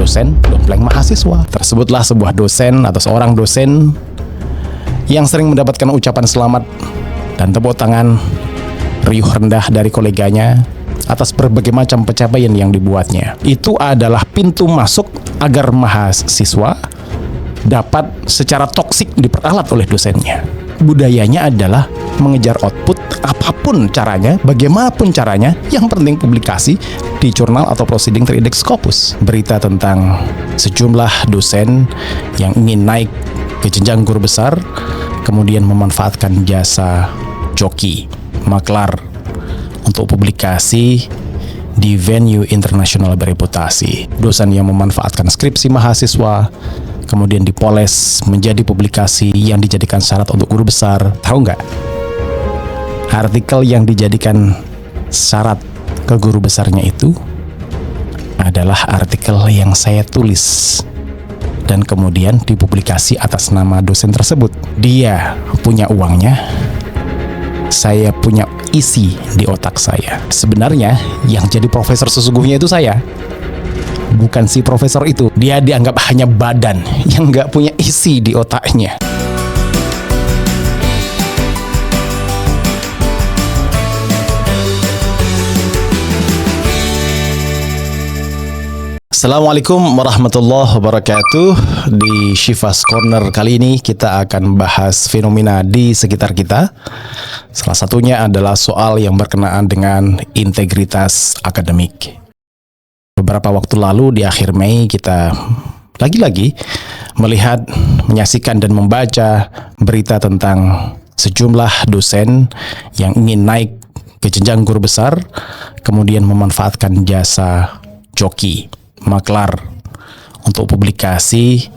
dosen dompleng mahasiswa. Tersebutlah sebuah dosen atau seorang dosen yang sering mendapatkan ucapan selamat dan tepuk tangan riuh rendah dari koleganya atas berbagai macam pencapaian yang dibuatnya. Itu adalah pintu masuk agar mahasiswa dapat secara toksik diperalat oleh dosennya. Budayanya adalah mengejar output apapun caranya, bagaimanapun caranya, yang penting publikasi di jurnal atau proceeding terindeks Scopus. Berita tentang sejumlah dosen yang ingin naik ke jenjang guru besar, kemudian memanfaatkan jasa joki, maklar untuk publikasi di venue internasional bereputasi. Dosen yang memanfaatkan skripsi mahasiswa kemudian dipoles menjadi publikasi yang dijadikan syarat untuk guru besar. Tahu nggak? Artikel yang dijadikan syarat ke guru besarnya itu adalah artikel yang saya tulis dan kemudian dipublikasi atas nama dosen tersebut. Dia punya uangnya, saya punya isi di otak saya. Sebenarnya yang jadi profesor sesungguhnya itu saya, bukan si profesor itu. Dia dianggap hanya badan yang nggak punya isi di otaknya. Assalamualaikum warahmatullahi wabarakatuh. Di Shifas Corner kali ini kita akan bahas fenomena di sekitar kita. Salah satunya adalah soal yang berkenaan dengan integritas akademik. Beberapa waktu lalu di akhir Mei kita lagi-lagi melihat, menyaksikan dan membaca berita tentang sejumlah dosen yang ingin naik ke jenjang guru besar, kemudian memanfaatkan jasa joki, maklar untuk publikasi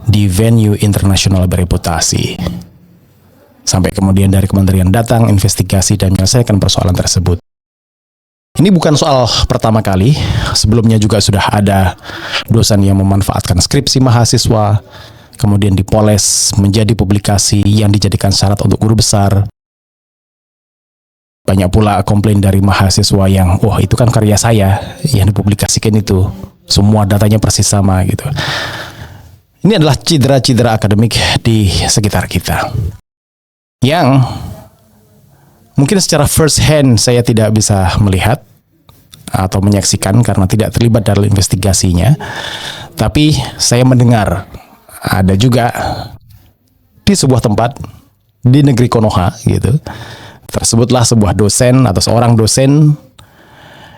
di venue internasional bereputasi. Sampai kemudian dari kementerian datang investigasi dan menyelesaikan persoalan tersebut. Ini bukan soal pertama kali, sebelumnya juga sudah ada dosen yang memanfaatkan skripsi mahasiswa, kemudian dipoles menjadi publikasi yang dijadikan syarat untuk guru besar. Banyak pula komplain dari mahasiswa yang, oh itu kan karya saya yang dipublikasikan itu, semua datanya persis sama gitu. Ini adalah cedera-cedera akademik di sekitar kita, yang mungkin secara first hand saya tidak bisa melihat atau menyaksikan karena tidak terlibat dalam investigasinya. Tapi saya mendengar ada juga di sebuah tempat di negeri Konoha gitu. Tersebutlah sebuah dosen atau seorang dosen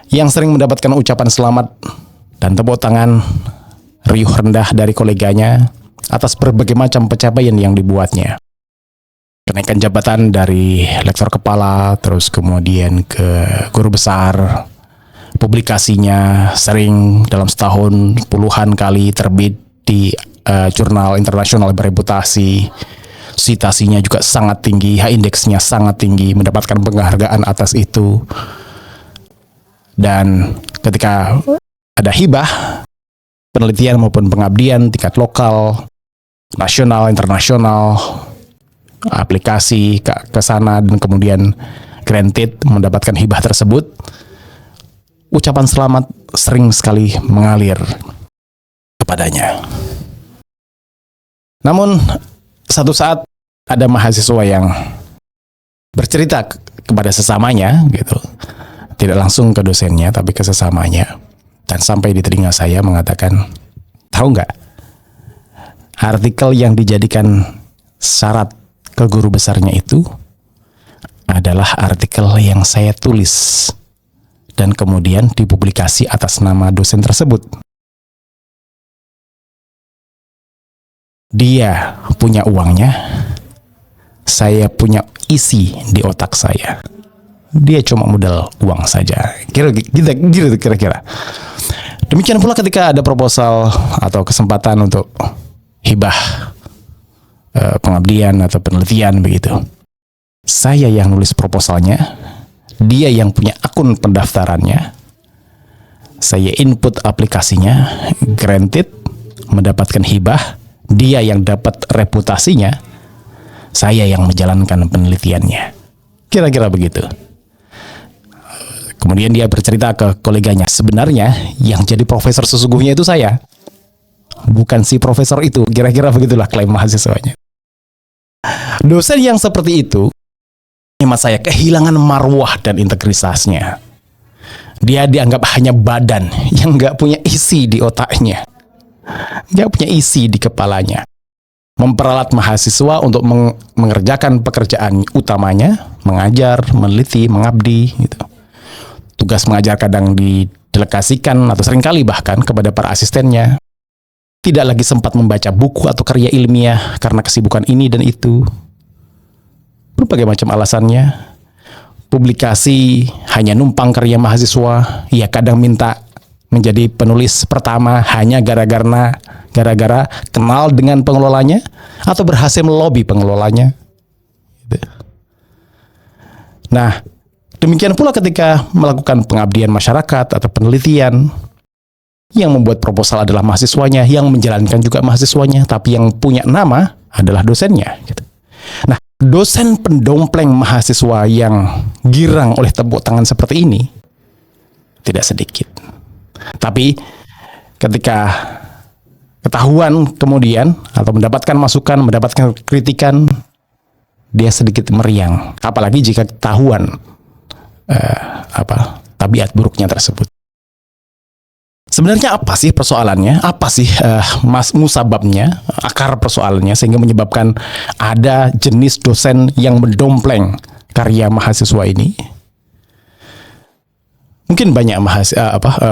yang sering mendapatkan ucapan selamat dan tepuk tangan riuh rendah dari koleganya atas berbagai macam pencapaian yang dibuatnya. Kenaikan jabatan dari lektor kepala, terus kemudian ke guru besar. Publikasinya sering dalam setahun puluhan kali terbit di jurnal internasional bereputasi. Citasinya juga sangat tinggi, H-indeksnya sangat tinggi, mendapatkan penghargaan atas itu. Dan ketika ada hibah, penelitian maupun pengabdian tingkat lokal, nasional, internasional, aplikasi ke sana dan kemudian granted mendapatkan hibah tersebut, ucapan selamat sering sekali mengalir kepadanya. Namun satu saat ada mahasiswa yang bercerita kepada sesamanya gitu, tidak langsung ke dosennya tapi ke sesamanya, dan sampai di telinga saya mengatakan, tahu nggak, artikel yang dijadikan syarat ke guru besarnya itu adalah artikel yang saya tulis dan kemudian dipublikasi atas nama dosen tersebut. Dia punya uangnya, saya punya isi di otak saya. Dia cuma modal uang saja. Kira-kira. Demikian pula ketika ada proposal atau kesempatan untuk hibah pengabdian atau penelitian begitu. Saya yang nulis proposalnya, dia yang punya akun pendaftarannya, saya input aplikasinya, granted, mendapatkan hibah, dia yang dapat reputasinya, saya yang menjalankan penelitiannya. Kira-kira begitu. Kemudian dia bercerita ke koleganya, sebenarnya yang jadi profesor sesungguhnya itu saya, bukan si profesor itu. Kira-kira begitulah klaim mahasiswanya. Dosen yang seperti itu, hemat saya, kehilangan marwah dan integritasnya. Dia dianggap hanya badan yang nggak punya isi di otaknya, nggak punya isi di kepalanya. Memperalat mahasiswa untuk mengerjakan pekerjaan utamanya, mengajar, meneliti, mengabdi, gitu. Tugas mengajar kadang didelegasikan atau seringkali bahkan kepada para asistennya. Tidak lagi sempat membaca buku atau karya ilmiah karena kesibukan ini dan itu. Berbagai macam alasannya. Publikasi hanya numpang karya mahasiswa. Ia kadang minta menjadi penulis pertama hanya gara-gara kenal dengan pengelolanya atau berhasil melobi pengelolanya. Nah, demikian pula ketika melakukan pengabdian masyarakat atau penelitian, yang membuat proposal adalah mahasiswanya, yang menjalankan juga mahasiswanya, tapi yang punya nama adalah dosennya. Nah, dosen pendompleng mahasiswa yang girang oleh tepuk tangan seperti ini tidak sedikit. Tapi ketika ketahuan kemudian atau mendapatkan masukan, mendapatkan kritikan, dia sedikit meriang. Apalagi jika ketahuan tabiat buruknya tersebut. Sebenarnya apa sih persoalannya? Apa sih musababnya, akar persoalannya sehingga menyebabkan ada jenis dosen yang mendompleng karya mahasiswa ini? Mungkin banyak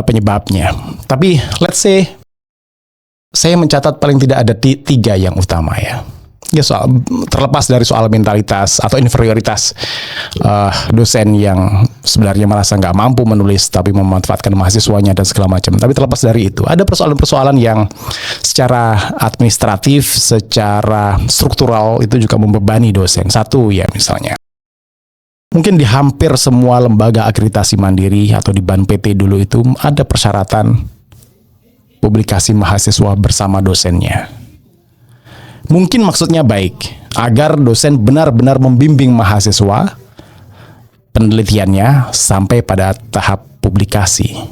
penyebabnya. Tapi let's say saya mencatat paling tidak ada 3 yang utama ya. Ya, terlepas dari soal mentalitas atau inferioritas dosen yang sebenarnya merasa nggak mampu menulis tapi memanfaatkan mahasiswanya dan segala macam. Tapi terlepas dari itu, ada persoalan-persoalan yang secara administratif, secara struktural itu juga membebani dosen. Satu ya misalnya, mungkin di hampir semua lembaga akreditasi mandiri atau di BAN-PT dulu itu ada persyaratan publikasi mahasiswa bersama dosennya. Mungkin maksudnya baik, agar dosen benar-benar membimbing mahasiswa penelitiannya sampai pada tahap publikasi.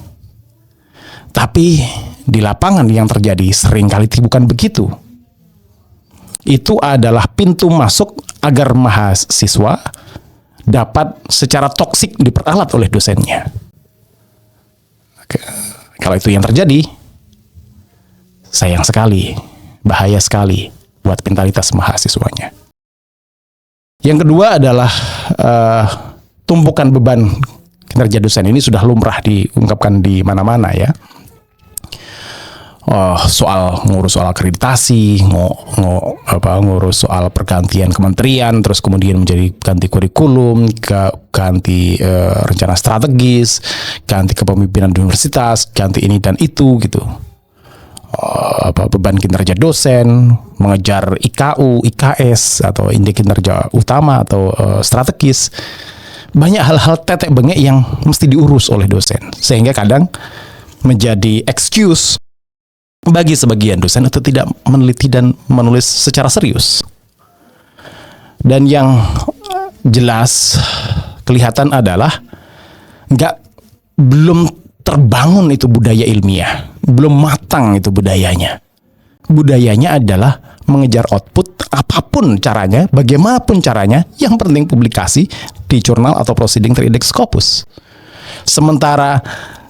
Tapi di lapangan yang terjadi seringkali bukan begitu. Itu adalah pintu masuk agar mahasiswa dapat secara toksik diperalat oleh dosennya. Kalau itu yang terjadi, sayang sekali, bahaya sekali buat mentalitas mahasiswanya. Yang kedua adalah tumpukan beban kinerja dosen ini sudah lumrah diungkapkan di mana-mana ya. Ngurus soal akreditasi, ngurus soal pergantian kementerian, terus kemudian menjadi ganti kurikulum, ganti rencana strategis, ganti kepemimpinan di universitas, ganti ini dan itu gitu. Beban kinerja dosen, mengejar IKU, IKS atau indeks kinerja utama atau strategis. Banyak hal-hal tetek bengek yang mesti diurus oleh dosen, sehingga kadang menjadi excuse bagi sebagian dosen untuk tidak meneliti dan menulis secara serius. Dan yang jelas kelihatan adalah belum terbangun itu budaya ilmiah, belum matang itu budayanya. Budayanya adalah mengejar output apapun caranya, bagaimanapun caranya, yang penting publikasi di jurnal atau proceeding terindeks Scopus. Sementara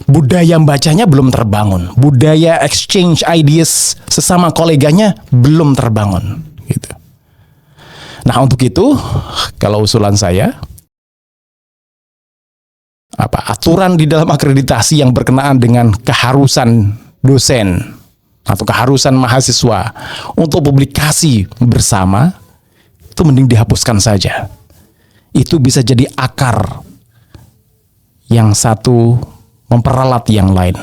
budaya bacanya belum terbangun, budaya exchange ideas sesama koleganya belum terbangun gitu. Nah, untuk itu kalau usulan saya, aturan di dalam akreditasi yang berkenaan dengan keharusan dosen atau keharusan mahasiswa untuk publikasi bersama itu mending dihapuskan saja. Itu bisa jadi akar yang satu memperalat yang lain,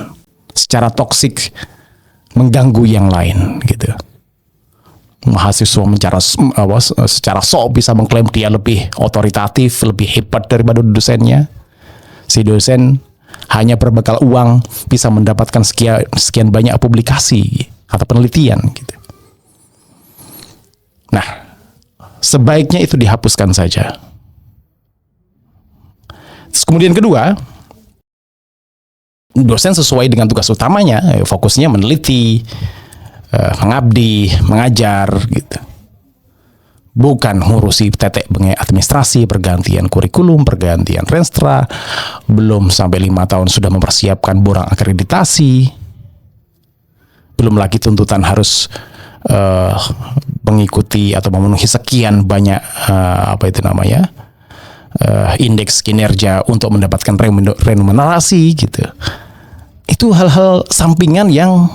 secara toksik mengganggu yang lain gitu. Mahasiswa secara sok bisa mengklaim dia lebih otoritatif, lebih hebat daripada dosennya. Si dosen hanya berbekal uang bisa mendapatkan sekian banyak publikasi atau penelitian gitu. Nah, sebaiknya itu dihapuskan saja. Terus kemudian kedua, dosen sesuai dengan tugas utamanya, fokusnya meneliti, mengabdi, mengajar gitu. Bukan ngurusi tetek bengek administrasi, pergantian kurikulum, pergantian renstra, belum sampai 5 tahun sudah mempersiapkan borang akreditasi, belum lagi tuntutan harus mengikuti atau memenuhi sekian banyak indeks kinerja untuk mendapatkan remunerasi gitu. Itu hal-hal sampingan yang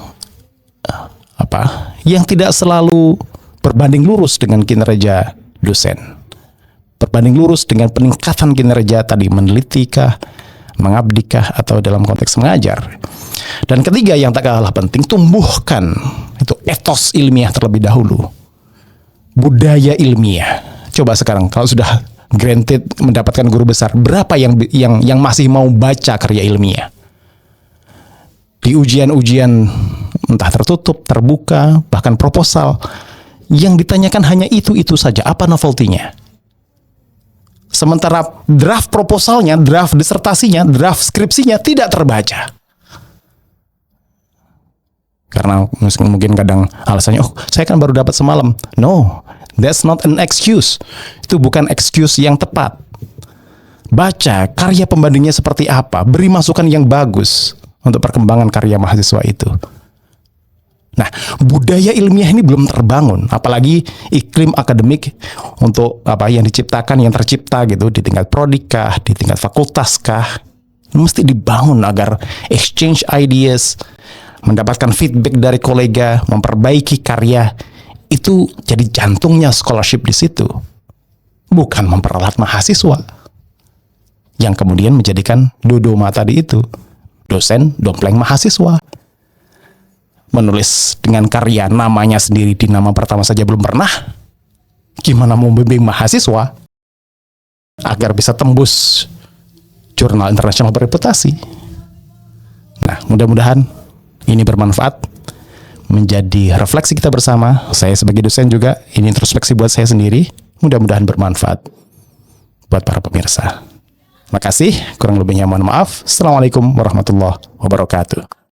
yang tidak selalu berbanding lurus dengan kinerja dosen. Berbanding lurus dengan peningkatan kinerja tadi, menelitikah, mengabdikah, atau dalam konteks mengajar. Dan ketiga yang tak kalah penting, tumbuhkan itu etos ilmiah terlebih dahulu. Budaya ilmiah. Coba sekarang kalau sudah granted mendapatkan guru besar, berapa yang masih mau baca karya ilmiah? Di ujian-ujian entah tertutup, terbuka, bahkan proposal, yang ditanyakan hanya itu saja, apa novelty-nya. Sementara draft proposalnya, draft disertasinya, draft skripsinya tidak terbaca. Karena mungkin kadang alasannya, saya kan baru dapat semalam. No, that's not an excuse. Itu bukan excuse yang tepat. Baca karya pembandingnya seperti apa, beri masukan yang bagus untuk perkembangan karya mahasiswa itu. Nah, budaya ilmiah ini belum terbangun, apalagi iklim akademik untuk yang diciptakan, yang tercipta gitu di tingkat prodikah, di tingkat fakultaskah, mesti dibangun agar exchange ideas, mendapatkan feedback dari kolega, memperbaiki karya, itu jadi jantungnya scholarship di situ. Bukan memperalat mahasiswa yang kemudian menjadikan dodoma tadi itu, dosen dompleng mahasiswa. Menulis dengan karya namanya sendiri di nama pertama saja belum pernah, gimana mau membimbing mahasiswa agar bisa tembus jurnal internasional bereputasi? Nah, mudah-mudahan ini bermanfaat, menjadi refleksi kita bersama. Saya sebagai dosen juga, ini introspeksi buat saya sendiri, mudah-mudahan bermanfaat buat para pemirsa. Terima kasih, kurang lebihnya mohon maaf. Assalamualaikum warahmatullahi wabarakatuh.